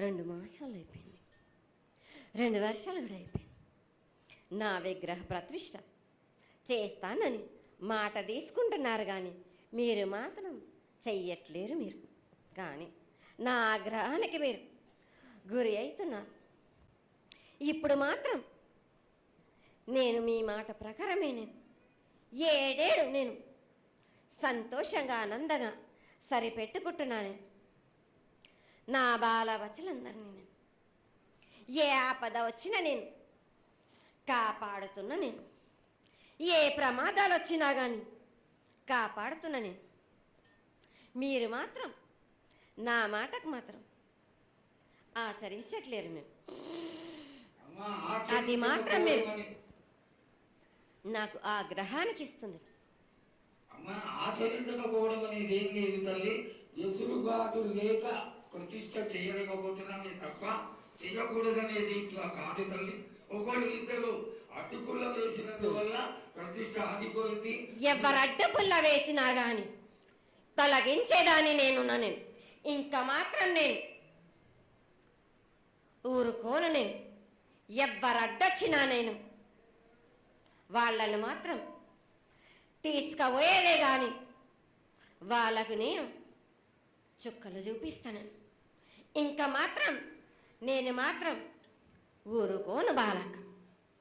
2 మాసాలు అయిపోయింది, 2 వర్షాలు కూడా అయిపోయింది. నా విగ్రహ ప్రతిష్ట చేస్తానని మాట తీసుకుంటున్నారు, కానీ మీరు మాత్రం చెయ్యట్లేరు. మీరు కానీ నా ఆగ్రహానికి మీరు గురి అవుతున్నారు. ఇప్పుడు మాత్రం నేను మీ మాట ప్రకారమే నేను 7 ఏళ్ళు నేను సంతోషంగా ఆనందంగా సరిపెట్టుకుంటున్నాను. నా బాలవచలందరినీ నేను ఏ ఆపద వచ్చినా నేను కాపాడుతున్నా. నేను ఏ ప్రమాదాలు వచ్చినా కానీ కాపాడుతున్నా. నేను మీరు మాత్రం నా మాటకు మాత్రం ఆచరించట్లేరు. మీరు అది మాత్రం మీరు నాకు ఆగ్రహానికి ఇస్తుంది. అమ్మా, ఆచరించకపోవడం అనేది ఏం లేదు తల్లి. ఎసురుబాటు లేక ప్రతిష్ట చేయలేకపోతున్నామే తప్ప చేయకూడదనేది ఇట్లా కాదు తల్లి. ఒకళ్ళు ఇద్దరు అడ్డుపుల్ల వేసినందువల్ల ప్రతిష్ట ఆగిపోయింది. ఎవరు అడ్డుపుల్ల వేసినా గాని తొలగించేదాన్ని నేను. ఇంకా మాత్రం నేను ఊరుకోను. నేను ఎవరు అడ్డొచ్చినా నేను వాళ్ళను మాత్రం తీసుకుపోయేదే కానీ వాళ్ళకు నేను చుక్కలు చూపిస్తాను. ఇంకా మాత్రం నేను మాత్రం ఊరుకోను బాలక.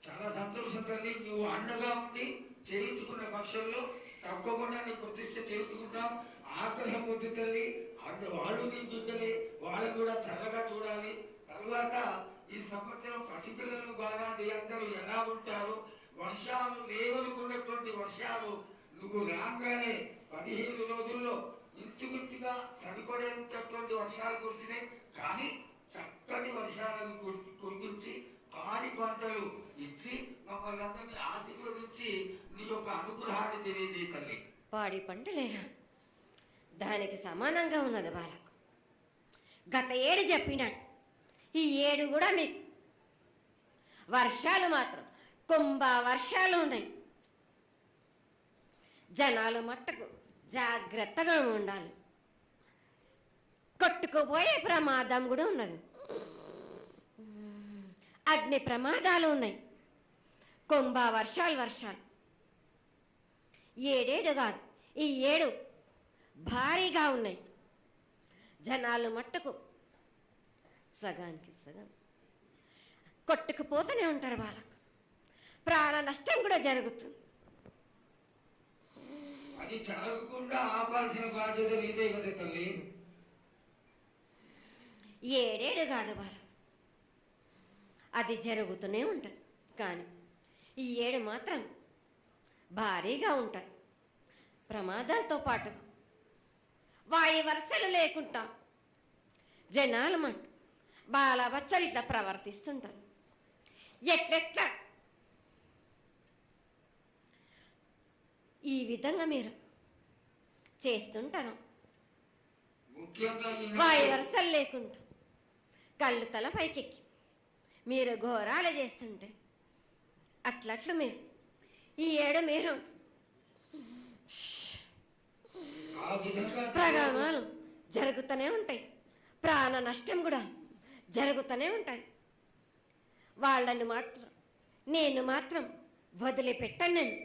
చాలా సంతోషం తల్లి. నువ్వు అండగా ఉండి చేయించుకున్న పక్షంలో తప్పకుండా నీ ప్రతిష్ట చేయించుకుంటాం. ఆగ్రహం వద్దు తల్లి. వాళ్ళు నీ బిడ్డలే, వాళ్ళని కూడా చల్లగా చూడాలి. తర్వాత ఈ సంవత్సరం పసిపిల్లలు బాగా అందరూ ఎలా ఉంటారు. వర్షాలు లేవనుకున్నటువంటి వర్షాలు నువ్వు రాగానే 15 రోజుల్లో ఇంచుమించుగా సరిపడేటటువంటి వర్షాలు కురిసినాయి. కానీ చక్కటి వర్షాలను కురిపించి పాడి పంటలు ఇచ్చి మమ్మల్ని అందరినీ ఆశీర్వదించి నీ యొక్క అనుగ్రహాన్ని తెలియజేయ తల్లి. పాడి పంటలేగా దానికి సమానంగా ఉన్నది బాలకు. గత ఏడు చెప్పినట్టు ఈ ఏడు కూడా మీకు వర్షాలు మాత్రం కుంభ వర్షాలు ఉన్నాయి. జనాలు మట్టుకు జాగ్రత్తగా ఉండాలి. కొట్టుకుపోయే ప్రమాదం కూడా ఉన్నది. అగ్ని ప్రమాదాలు ఉన్నాయి. కుంభ వర్షాలు 7 కాదు, ఈ 7 భారీగా ఉన్నాయి. జనాలు మట్టుకు సగానికి సగం కొట్టుకుపోతూనే ఉంటారు. వాళ్ళకు ప్రాణ నష్టం కూడా జరుగుతుంది. అది జరగకుండా ఆపాల్సిన బాధ్యత నీదే కదా తల్లి. 7 కాదు వాళ్ళు, అది జరుగుతూనే ఉంటుంది. కానీ ఈ 7 మాత్రం భారీగా ఉంటాయి. ప్రమాదాలతో పాటు వాడి వరుసలు లేకుండా జనాలు మట్టు బాలబచ్చలు ఇట్లా ప్రవర్తిస్తుంటారు. ఎట్లెట్లా ఈ విధంగా మీరు చేస్తుంటారు. వాడి వరుసలు లేకుండా కళ్ళు తల పైకెక్కి మీరు ఘోరాలు చేస్తుంటే అట్లట్లు మీరు ఈ 7 మీరు ప్రమాదాలు జరుగుతూనే ఉంటాయి. ప్రాణ నష్టం కూడా జరుగుతూనే ఉంటాయి. వాళ్ళని మాత్రం నేను మాత్రం వదిలిపెట్టను. నేను